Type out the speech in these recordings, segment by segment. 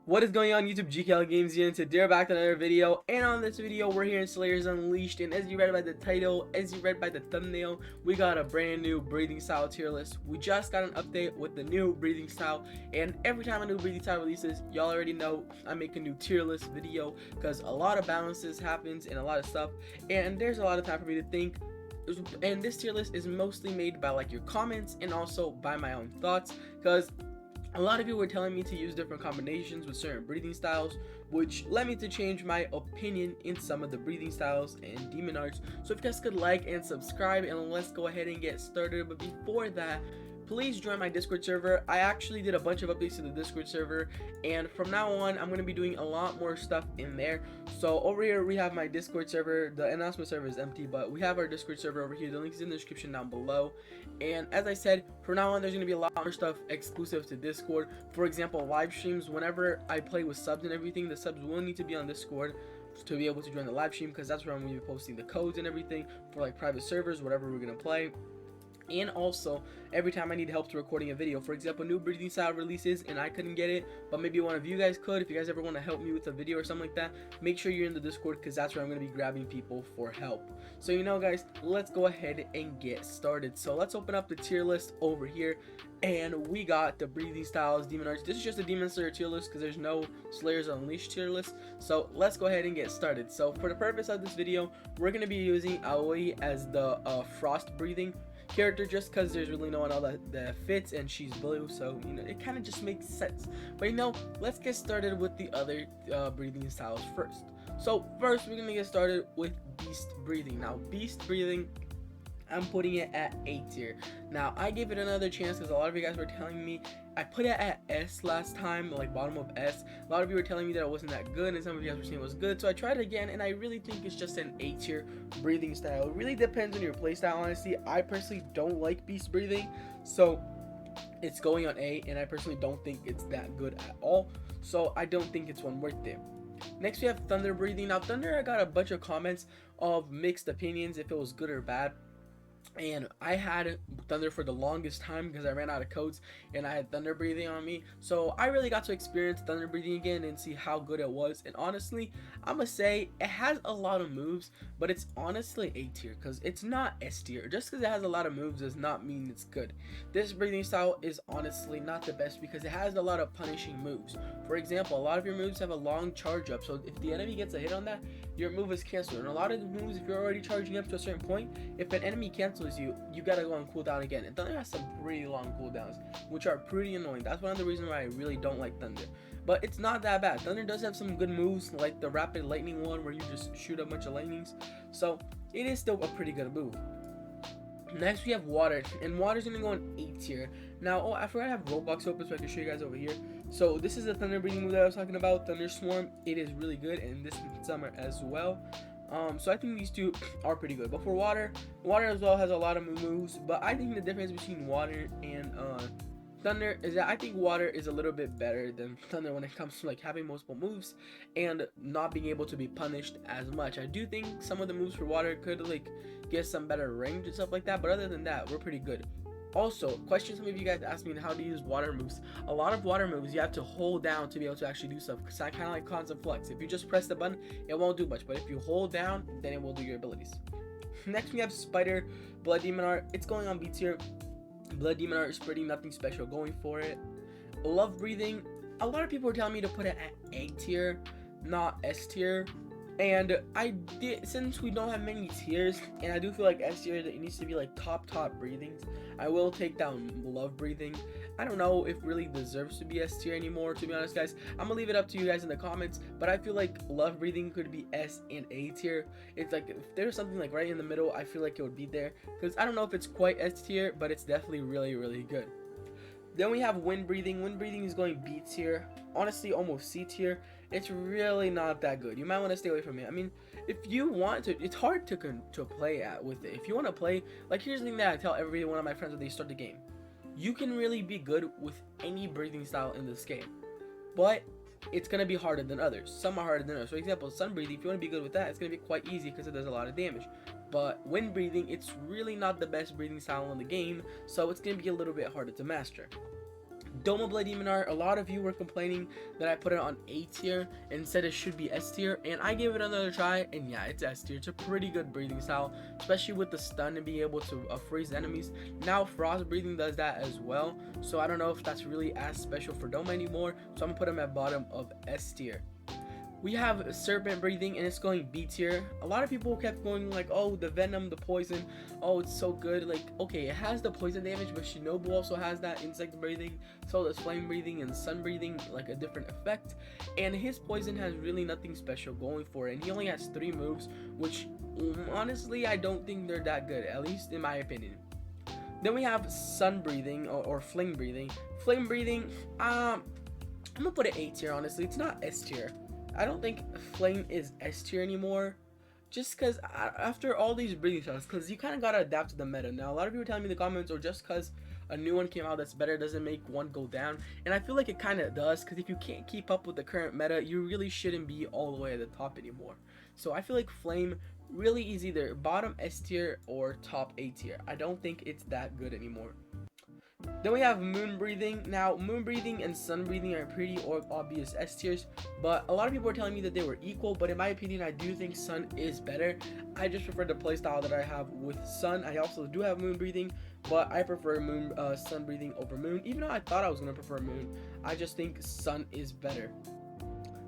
What is going on YouTube? GKL Games here, and today we're back to another video, and on this video we're here in Slayers Unleashed, and as you read by the title, as you read by the thumbnail, we got a brand new breathing style tier list. We just got an update with the new breathing style, and every time a new breathing style releases, y'all already know I make a new tier list video, because a lot of balances happens and a lot of stuff, and there's a lot of time for me to think. And this tier list is mostly made by like your comments and also by my own thoughts, because a lot of you were telling me to use different combinations with certain breathing styles, which led me to change my opinion in some of the breathing styles and demon arts. So if you guys could like and subscribe, and let's go ahead and get started. But before that, please join my Discord server. I actually did a bunch of updates to the Discord server, and from now on I'm going to be doing a lot more stuff in there. So over here we have my Discord server. The announcement server is empty, but we have our Discord server over here. The link is in the description down below. And as I said, from now on there's going to be a lot more stuff exclusive to Discord. For example, live streams. Whenever I play with subs and everything, the subs will need to be on Discord to be able to join the live stream, because that's where I'm going to be posting the codes and everything for like private servers, whatever we're going to play. And also, every time I need help to recording a video, for example, new breathing style releases and I couldn't get it, but maybe one of you guys could. If you guys ever want to help me with a video or something like that, make sure you're in the Discord, because that's where I'm going to be grabbing people for help. So you know guys, let's go ahead and get started. So let's open up the tier list over here, and we got the breathing styles, demon arts. This is just a demon slayer tier list because there's no Slayers Unleashed tier list. So let's go ahead and get started. So for the purpose of this video, we're going to be using Aoi as the frost breathing character, just because there's really no one else that fits, and she's blue, so you know it kind of just makes sense. But you know, let's get started with the other breathing styles first. So first we're gonna get started with beast breathing. Now beast breathing, I'm putting it at A tier. Now I gave it another chance because a lot of you guys were telling me I put it at S last time, like bottom of S. A lot of you were telling me that it wasn't that good, and some of you guys were saying it was good. So I tried it again, and I really think it's just an A tier breathing style. It really depends on your playstyle, honestly. I personally don't like beast breathing, so it's going on A, and I personally don't think it's that good at all. So I don't think it's one worth it. Next we have thunder breathing. Now thunder, I got a bunch of comments of mixed opinions if it was good or bad. And I had thunder for the longest time because I ran out of codes, and I had thunder breathing on me, so I really got to experience thunder breathing again and see how good it was. And honestly, I'm gonna say it has a lot of moves, but it's honestly A tier because it's not S tier. Just because it has a lot of moves does not mean it's good. This breathing style is honestly not the best because it has a lot of punishing moves. For example, a lot of your moves have a long charge up, so if the enemy gets a hit on that, your move is canceled. And a lot of the moves, if you're already charging up to a certain point, if an enemy cancels you gotta go on cooldown again. And thunder has some pretty long cooldowns, which are pretty annoying. That's one of the reasons why I really don't like thunder. But it's not that bad. Thunder does have some good moves, like the rapid lightning one where you just shoot a bunch of lightnings. So it is still a pretty good move. Next we have water, and water's gonna go on A tier. Now, I forgot I have Roblox open so I can show you guys over here. So this is the thunder breathing move that I was talking about, Thunder Swarm. It is really good, and this summer as well. So I think these two are pretty good. But for water as well has a lot of moves, but I think the difference between water and thunder is that I think water is a little bit better than thunder when it comes to like having multiple moves and not being able to be punished as much. I do think some of the moves for water could like get some better range and stuff like that, but other than that, we're pretty good. Also, question some of you guys asked me how to use water moves. A lot of water moves you have to hold down to be able to actually do stuff, because I kind of like constant flex. If you just press the button, it won't do much, but if you hold down, then it will do your abilities. Next we have Spider Blood Demon Art. It's going on B tier. Blood Demon Art is pretty, nothing special going for it. Love Breathing, a lot of people are telling me to put it at A tier, not S tier. And I did, since we don't have many tiers, and I do feel like S tier, it needs to be like top breathings, I will take down Love Breathing. I don't know if really deserves to be S tier anymore, to be honest guys. I'm gonna leave it up to you guys in the comments, but I feel like Love Breathing could be S and A tier. It's like if there's something like right in the middle, I feel like it would be there, because I don't know if it's quite S tier, but it's definitely really good. Then we have Wind Breathing. Wind Breathing is going B tier, honestly almost C tier. It's really not that good. You might want to stay away from it. I mean, if you want to, it's hard to play with it. If you want to play, like here's the thing that I tell every one of my friends when they start the game. You can really be good with any breathing style in this game, but it's going to be harder than others. Some are harder than others. For example, Sun Breathing, if you want to be good with that, it's going to be quite easy because it does a lot of damage. But Wind Breathing, it's really not the best breathing style in the game, so it's going to be a little bit harder to master. Doma Blood Demon Art, a lot of you were complaining that I put it on A tier and said it should be S tier, and I gave it another try, and yeah, it's S tier. It's a pretty good breathing style, especially with the stun and being able to freeze enemies. Now Frost Breathing does that as well, so I don't know if that's really as special for Doma anymore, so I'm gonna put him at bottom of S tier. We have Serpent Breathing, and it's going B tier. A lot of people kept going like, oh, the venom, the poison, oh, it's so good. Like, okay, it has the poison damage, but Shinobu also has that insect breathing, so does flame breathing and sun breathing, like a different effect. And his poison has really nothing special going for it, and he only has 3 moves, which honestly I don't think they're that good, at least in my opinion. Then we have sun breathing or flame breathing. Flame breathing, I'm gonna put it A tier. Honestly, it's not S tier. I don't think flame is S tier anymore, just because after all these breathing styles, because you kind of gotta adapt to the meta. Now a lot of people are telling me in the comments, or just because a new one came out that's better doesn't make one go down, and I feel like it kind of does, because if you can't keep up with the current meta, you really shouldn't be all the way at the top anymore. So I feel like flame really is either bottom S tier or top A tier. I don't think it's that good anymore. Then we have moon breathing. Now moon breathing and sun breathing are pretty obvious S tiers, but a lot of people are telling me that they were equal, but in my opinion I do think sun is better. I just prefer the playstyle that I have with sun. I also do have moon breathing, but I prefer sun breathing over moon, even though I thought I was going to prefer moon. I just think sun is better.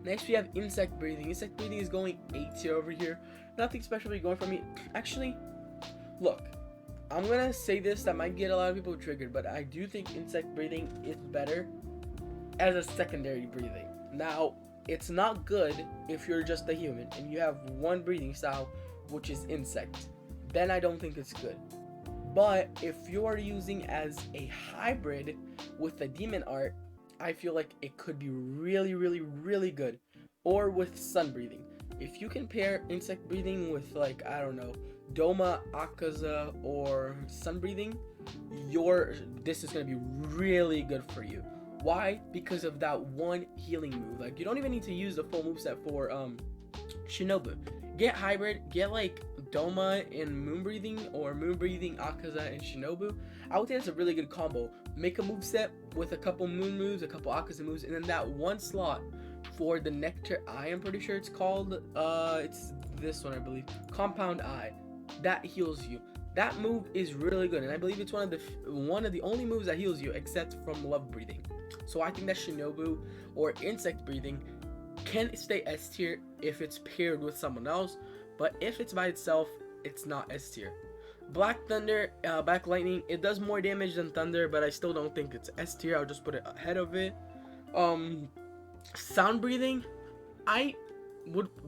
Next we have insect breathing. Insect breathing is going A tier over here. Nothing special going for me. Actually, look, I'm gonna say this that might get a lot of people triggered, but I do think insect breathing is better as a secondary breathing. Now, it's not good if you're just a human and you have one breathing style, which is insect. Then I don't think it's good. But if you are using as a hybrid with the demon art, I feel like it could be really, really, really good. Or with sun breathing. If you can pair insect breathing with, like, I don't know, Doma, Akaza, or sun breathing, this is gonna be really good for you. Why? Because of that one healing move. Like, you don't even need to use the full moveset for Shinobu. Get hybrid, get like Doma and moon breathing, or moon breathing, Akaza, and Shinobu. I would say it's a really good combo. Make a moveset with a couple moon moves, a couple Akaza moves, and then that one slot for the Nectar Eye, I'm pretty sure it's called, it's this one, I believe, Compound Eye. That heals you. That move is really good, and I believe it's one of the only moves that heals you, except from love breathing. So I think that Shinobu or insect breathing can stay S tier if it's paired with someone else, but if it's by itself, it's not S tier. Black Thunder, Black Lightning, it does more damage than Thunder, but I still don't think it's S tier. I'll just put it ahead of it. Sound breathing,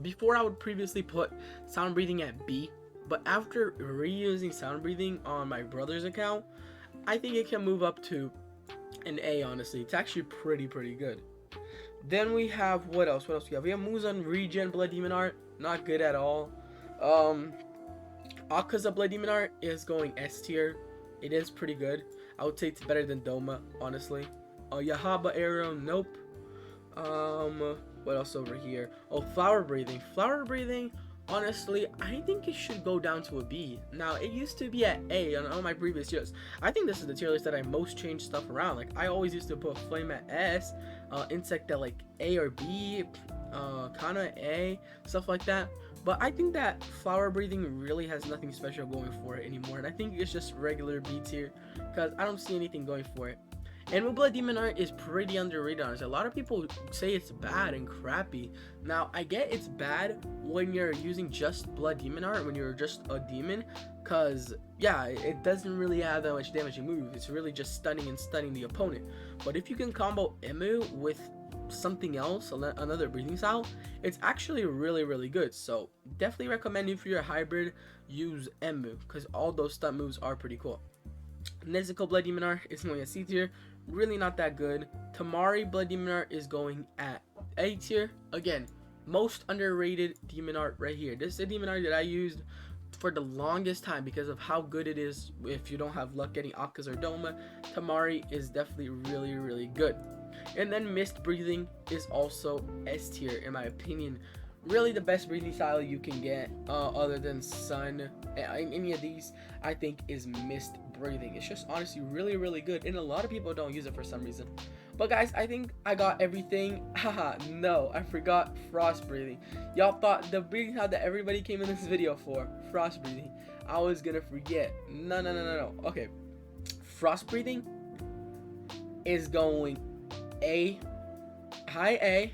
before I would previously put sound breathing at B, but after reusing sound breathing on my brother's account, I think it can move up to an A. Honestly, it's actually pretty good. Then we have what else? We have moves on Regen Blood Demon Art, not good at all. Akaza Blood Demon Art is going S tier. It is pretty good. I would say it's better than Doma, honestly. Yahaba Arrow, nope. What else over here? Oh, Flower Breathing. Flower Breathing, honestly, I think it should go down to a B. Now, it used to be at A on my previous years. I think this is the tier list that I most changed stuff around. Like, I always used to put Flame at S, Insect at like A or B, Kana at A, stuff like that. But I think that Flower Breathing really has nothing special going for it anymore, and I think it's just regular B tier, because I don't see anything going for it. And Blood Demon Art is pretty underrated, honestly. A lot of people say it's bad and crappy. Now, I get it's bad when you're using just Blood Demon Art, when you're just a demon, because, yeah, it doesn't really have that much damaging move. It's really just stunning the opponent. But if you can combo Emu with something else, another breathing style, it's actually really good. So, definitely recommend if you're a hybrid, use Emu, because all those stunt moves are pretty cool. Nezuko Blood Demon Art is going at C tier. Really not that good. Tamari Blood Demon Art is going at A tier. Again, most underrated demon art right here. This is a demon art that I used for the longest time because of how good it is. If you don't have luck getting Akaza or Doma, Tamari is definitely really good. And then Mist Breathing is also S tier in my opinion. Really the best breathing style you can get, other than Sun, any of these, I think is Mist Breathing. It's just honestly really good, and a lot of people don't use it for some reason. But guys, I think I got everything. Haha, no, I forgot Frost Breathing. Y'all thought the breathing sound that everybody came in this video for, Frost Breathing, I was gonna forget. No. Okay, Frost Breathing is going high A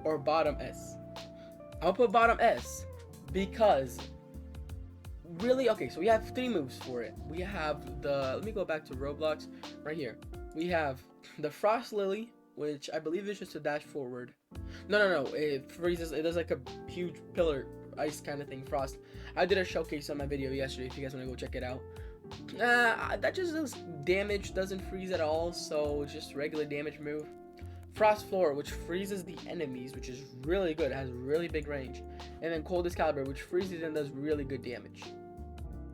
or bottom S. I'll put bottom S because really, okay, so we have 3 moves for it. We have let me go back to Roblox right here. We have the Frost Lily, which I believe is just a dash forward. No, it freezes. It does like a huge pillar ice kind of thing, frost. I did a showcase on my video yesterday if you guys want to go check it out. That just does damage, doesn't freeze at all, so it's just regular damage move. Frost Floor, which freezes the enemies, which is really good, it has really big range. And then Coldest Caliber, which freezes and does really good damage.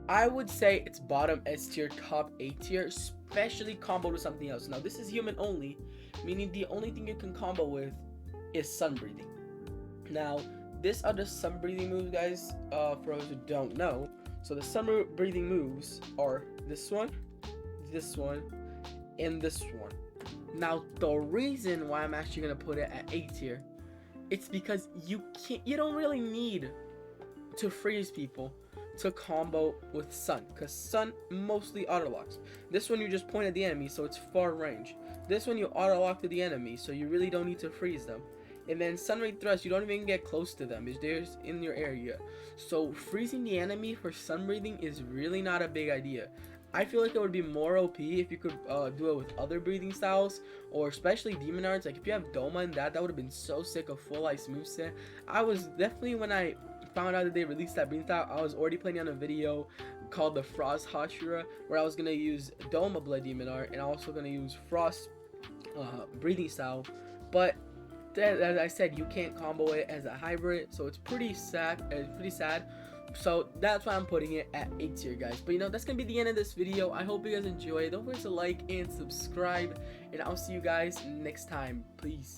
I would say it's bottom S tier, top A tier, especially comboed with something else. Now this is human only, meaning the only thing you can combo with is Sun Breathing. Now this are the Sun Breathing moves, guys, for those who don't know. So the Sun Breathing moves are this one, and this one. Now the reason why I'm actually gonna put it at A tier, it's because you don't really need to freeze people to combo with Sun, because Sun mostly auto locks. This one you just point at the enemy, so it's far range. This one you auto lock to the enemy, so you really don't need to freeze them. And then Sun Ray Thrust, you don't even get close to them, they're just in your area. So freezing the enemy for Sun Breathing is really not a big idea. I feel like it would be more OP if you could do it with other breathing styles, or especially Demon Arts. Like if you have Doma and that would have been so sick, a full ice moveset. I was definitely, when I found out that they released that breathing style, I was already planning on a video called the Frost Hashira, where I was going to use Doma Blood Demon Art, and also going to use Frost breathing style. But then, as I said, you can't combo it as a hybrid, so it's pretty sad. So that's why I'm putting it at A tier, guys. But that's gonna be the end of this video. I hope you guys enjoy. Don't forget to like and subscribe, and I'll see you guys next time. Peace.